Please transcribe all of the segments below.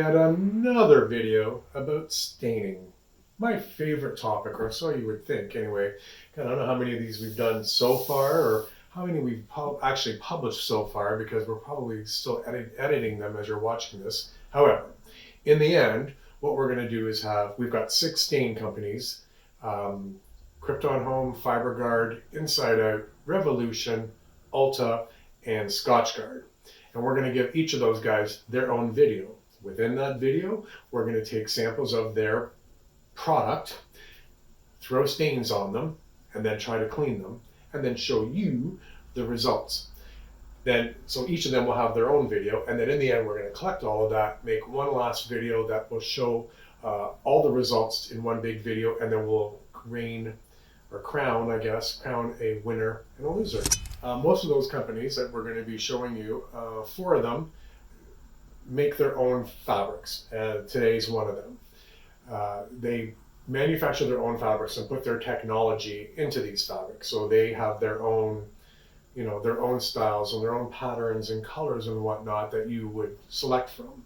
and another video about staining. My favorite topic, or so you would think anyway. I don't know how many of these we've done so far, or how many we've actually published so far, because we're probably still editing them as you're watching this. However, in the end, what we're going to do is we've got 6 stain companies, Krypton Home, FiberGuard, Inside Out, Revolution, Ulta, and SCOTCHGARD. And we're going to give each of those guys their own video. Within that video, we're going to take samples of their product, throw stains on them, and then try to clean them, and then show you the results. So each of them will have their own video, and then in the end, we're going to collect all of that, make one last video that will show all the results in one big video, and then we'll crown a winner and a loser. Most of those companies that we're going to be showing you, 4 of them, make their own fabrics. Today's one of them. They manufacture their own fabrics and put their technology into these fabrics. So they have their own, their own styles and their own patterns and colors and whatnot that you would select from.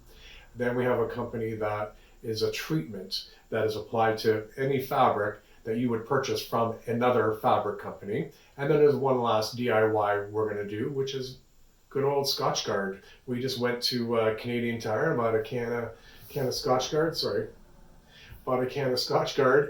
Then we have a company that is a treatment that is applied to any fabric that you would purchase from another fabric company. And then there's one last DIY we're going to do, which is good old SCOTCHGARD. We just went to Canadian Tire and bought a can of SCOTCHGARD,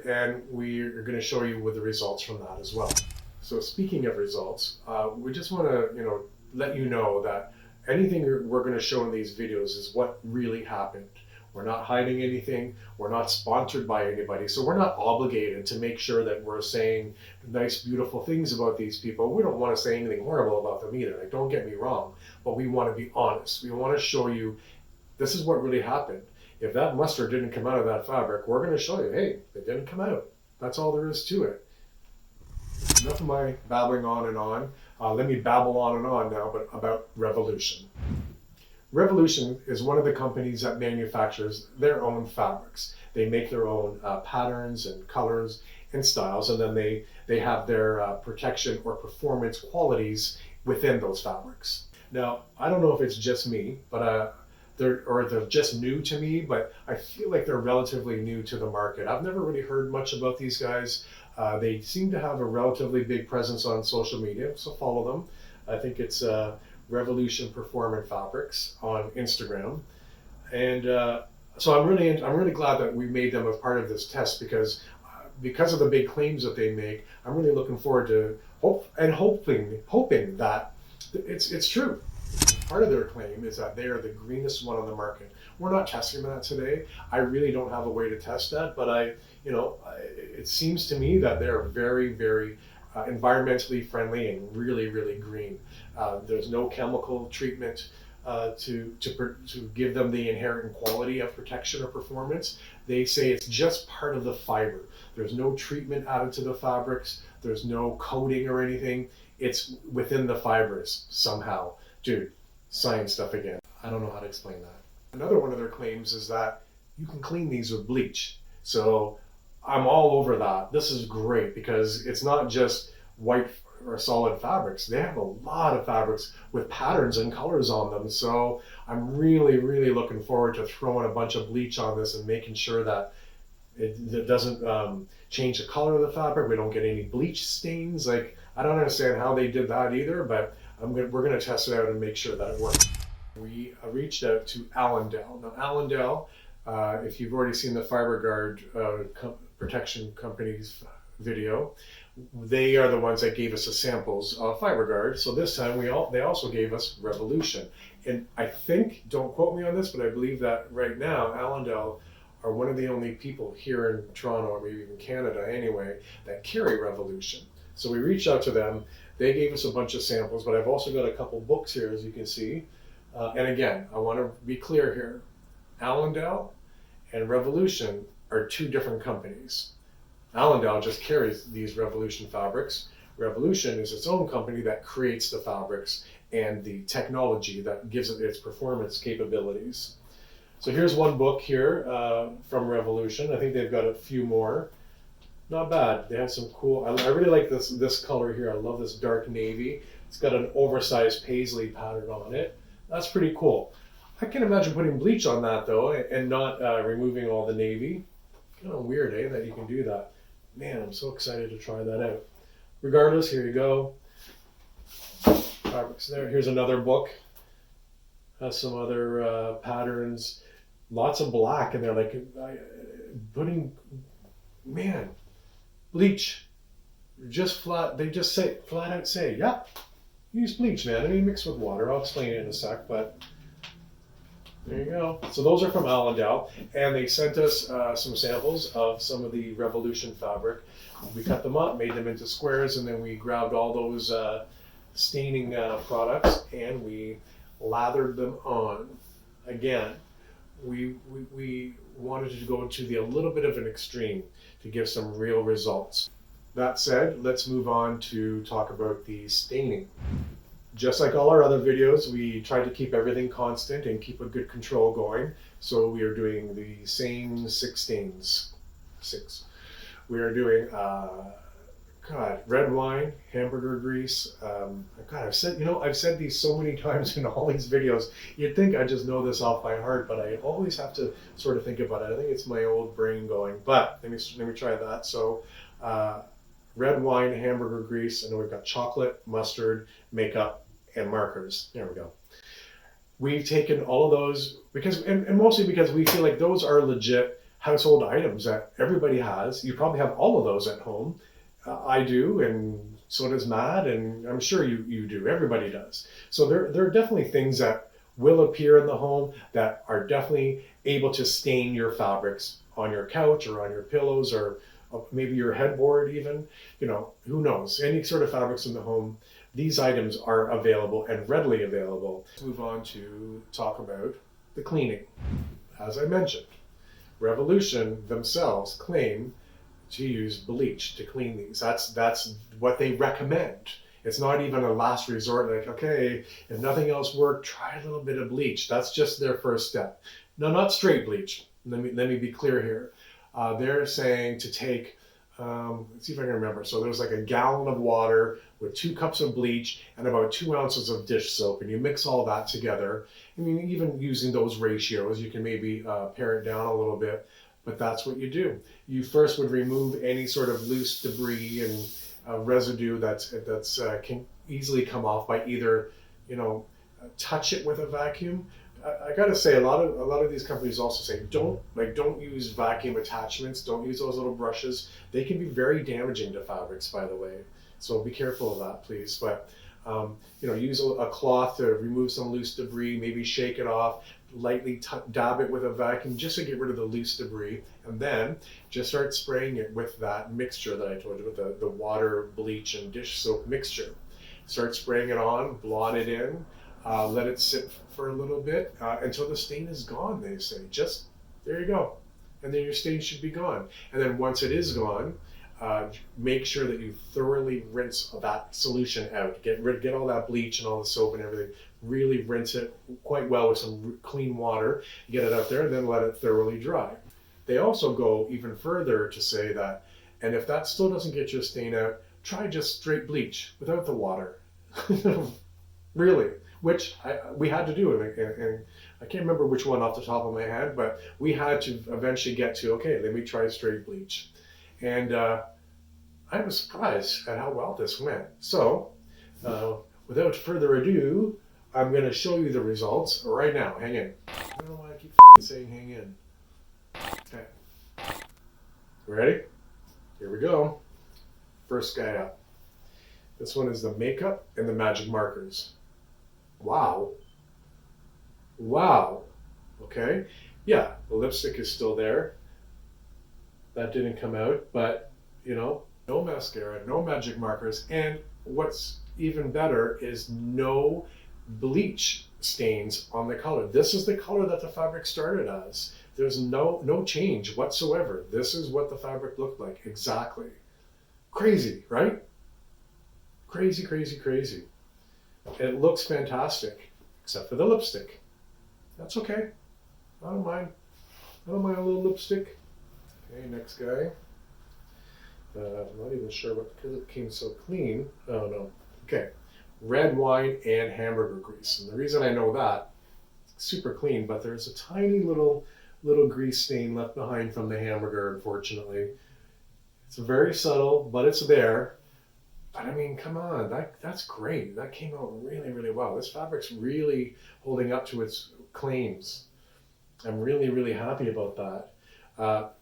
and we're going to show you with the results from that as well. So speaking of results, we just want to let you know that anything we're going to show in these videos is what really happened. We're not hiding anything. We're not sponsored by anybody. So we're not obligated to make sure that we're saying nice, beautiful things about these people. We don't want to say anything horrible about them either. Like, don't get me wrong, but we want to be honest. We want to show you this is what really happened. If that mustard didn't come out of that fabric, we're going to show you, hey, it didn't come out. That's all there is to it. Enough of my babbling on and on. Let me babble on and on now, but about Revolution. Revolution is one of the companies that manufactures their own fabrics. They make their own patterns and colors and styles, and then they have their protection or performance qualities within those fabrics. Now, I don't know if it's just me, but they're just new to me, but I feel like they're relatively new to the market. I've never really heard much about these guys. They seem to have a relatively big presence on social media, so follow them. I think it's Revolution Performance Fabrics on Instagram, and so I'm really glad that we made them a part of this test, because of the big claims that they make. I'm really looking forward to hoping that it's true. Part of their claim is that they are the greenest one on the market. We're not testing that today. I really don't have a way to test that, but it seems to me that they're very, very environmentally friendly and really, really green. There's no chemical treatment to give them the inherent quality of protection or performance. They say it's just part of the fiber. There's no treatment added to the fabrics. There's no coating or anything. It's within the fibers somehow. Dude, science stuff again. I don't know how to explain that. Another one of their claims is that you can clean these with bleach. So I'm all over that. This is great because it's not just white or solid fabrics. They have a lot of fabrics with patterns and colors on them. So I'm really, really looking forward to throwing a bunch of bleach on this and making sure that it doesn't change the color of the fabric. We don't get any bleach stains. Like, I don't understand how they did that either, but we're going to test it out and make sure that it works. We reached out to Alendel. Now, Alendel, if you've already seen the FiberGuard protection company's video, they are the ones that gave us the samples of FiberGuard. So this time they also gave us Revolution. And I think, don't quote me on this, but I believe that right now Alendel are one of the only people here in Toronto, or maybe even Canada anyway, that carry Revolution. So we reached out to them. They gave us a bunch of samples, but I've also got a couple books here, as you can see. And again, I want to be clear here. Alendel and Revolution are 2 different companies. Alendel just carries these Revolution fabrics. Revolution is its own company that creates the fabrics and the technology that gives it its performance capabilities. So here's one book here from Revolution. I think they've got a few more. Not bad. They have some cool, I really like this color here. I love this dark navy. It's got an oversized paisley pattern on it. That's pretty cool. I can imagine putting bleach on that though, and not removing all the navy. Kind of weird, eh, that you can do that. Man, I'm so excited to try that out. Regardless, here you go. Fabrics there. Here's another book. Has some other patterns. Lots of black in there, like putting, man, bleach. Just flat, they just say, flat out say, yeah, use bleach, man. I mean, mix with water. I'll explain it in a sec, but there you go. So those are from Alendel, and they sent us some samples of some of the Revolution fabric. We cut them up, made them into squares, and then we grabbed all those staining products and we lathered them on. Again, we wanted to go to a little bit of an extreme to give some real results. That said, let's move on to talk about the staining. Just like all our other videos, we tried to keep everything constant and keep a good control going. So we are doing the same 6 stains. 6. We are doing red wine, Hamberder grease. I've said these so many times in all these videos. You'd think I just know this off by heart, but I always have to sort of think about it. I think it's my old brain going. But let me try that. So red wine, Hamberder grease, and then we've got chocolate, mustard, makeup, and markers. There we go. We've taken all of those because, and mostly because we feel like those are legit household items that everybody has. You probably have all of those at home. I do, and so does Matt, and I'm sure you do. Everybody does. So there are definitely things that will appear in the home that are definitely able to stain your fabrics on your couch or on your pillows or maybe your headboard even. You know, who knows? Any sort of fabrics in the home, these items are available and readily available. Let's move on to talk about the cleaning. As I mentioned, Revolution themselves claim to use bleach to clean these. That's what they recommend. It's not even a last resort, like, okay, if nothing else worked, try a little bit of bleach. That's just their first step. No, not straight bleach. Let me be clear here. They're saying to take, let's see if I can remember. So there's like a gallon of water with 2 cups of bleach and about 2 ounces of dish soap, and you mix all that together. I mean, even using those ratios, you can maybe pare it down a little bit. But that's what you do. You first would remove any sort of loose debris and residue that's can easily come off by either, touch it with a vacuum. I gotta say, a lot of these companies also say don't use vacuum attachments. Don't use those little brushes. They can be very damaging to fabrics, by the way. So be careful of that, please. But use a cloth to remove some loose debris. Maybe shake it off. Lightly dab it with a vacuum just to get rid of the loose debris, and then just start spraying it with that mixture that I told you, with the water, bleach, and dish soap mixture. Start spraying it on, blot it in, let it sit for a little bit until the stain is gone, they say. Just, there you go. And then your stain should be gone. And then once it is gone, make sure that you thoroughly rinse that solution out. Get all that bleach and all the soap and everything. Really rinse it quite well with some clean water, get it out there, and then let it thoroughly dry. They also go even further to say that, and if that still doesn't get your stain out, try just straight bleach without the water. Really, which we had to do, and I can't remember which one off the top of my head, but we had to eventually get to, okay, let me try straight bleach. And I was surprised at how well this went. So, without further ado, I'm going to show you the results right now. Hang in. I don't know why I keep saying hang in. Okay. Ready? Here we go. First guy up. This one is the makeup and the magic markers. Wow. Wow. Okay. Yeah, the lipstick is still there. That didn't come out, but, no mascara, no magic markers, and what's even better is no bleach stains on the color. This is the color that the fabric started as. There's no change whatsoever. This is what the fabric looked like exactly. Crazy, right? Crazy, crazy, crazy. It looks fantastic, except for the lipstick. That's okay. I don't mind. I don't mind a little lipstick. Okay, next guy. I'm not even sure because it came so clean. Oh no. Okay. Red wine and Hamberder grease. And the reason I know that is super clean, but there's a tiny little grease stain left behind from the Hamberder, unfortunately. It's very subtle, but it's there. But I mean, come on, that's great. That came out really, really well. This fabric's really holding up to its claims. I'm really, really happy about that.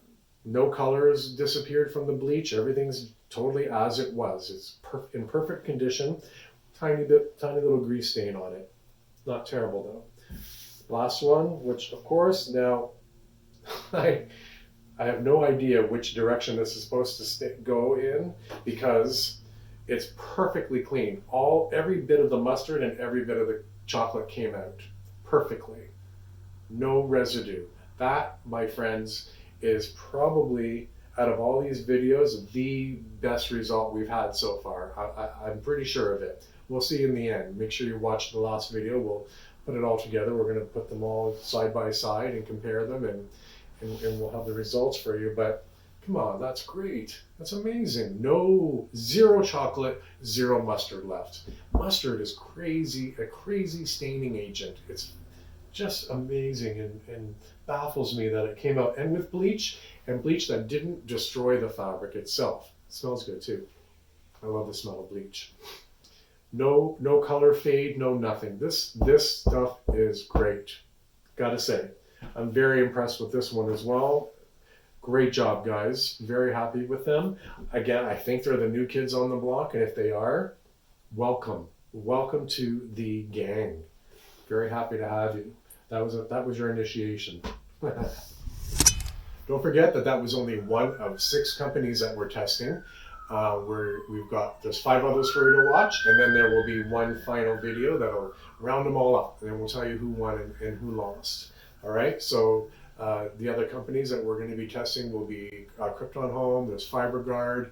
No colors disappeared from the bleach. Everything's totally as it was. It's in perfect condition. Tiny little grease stain on it. Not terrible though. Last one, which of course now I have no idea which direction this is supposed to go in, because it's perfectly clean. Every bit of the mustard and every bit of the chocolate came out perfectly. No residue. That, my friends, is probably, out of all these videos, the best result we've had so far. I'm pretty sure of it. We'll see in the end. Make sure you watch the last video. We'll put it all together. We're going to put them all side by side and compare them, and we'll have the results for you. But come on, that's great. That's amazing. Zero chocolate, zero mustard left. Mustard is a crazy staining agent. It's just amazing, and baffles me that it came out, and with bleach, and bleach that didn't destroy the fabric itself. It smells good too. I love the smell of bleach. No color fade, no nothing. This stuff is great. Gotta say, I'm very impressed with this one as well. Great job, guys. Very happy with them. Again, I think they're the new kids on the block, and if they are, welcome. Welcome to the gang. Very happy to have you. That was your initiation. Don't forget that was only one of 6 companies that we're testing. There's 5 others for you to watch, and then there will be one final video that'll round them all up, and then we'll tell you who won and who lost. All right, so the other companies that we're going to be testing will be Krypton Home, there's SCOTCHGARD,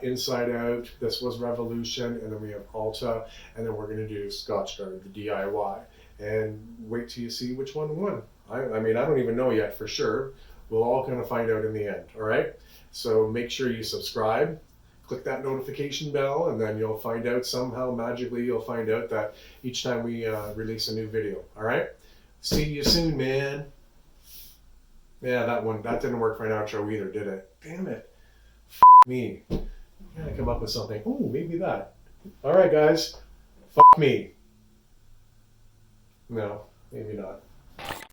Inside Out, this was Revolution, and then we have Alta, and then we're going to do SCOTCHGARD, the DIY. And wait till you see which one won. I mean, I don't even know yet for sure. We'll all kind of find out in the end, all right? So make sure you subscribe, click that notification bell, and then you'll find out somehow, magically, you'll find out that each time we release a new video, all right? See you soon, man. Yeah, that didn't work for an outro either, did it? Damn it. Me. Gotta come up with something. Ooh, maybe that. All right, guys. Me. No, maybe not.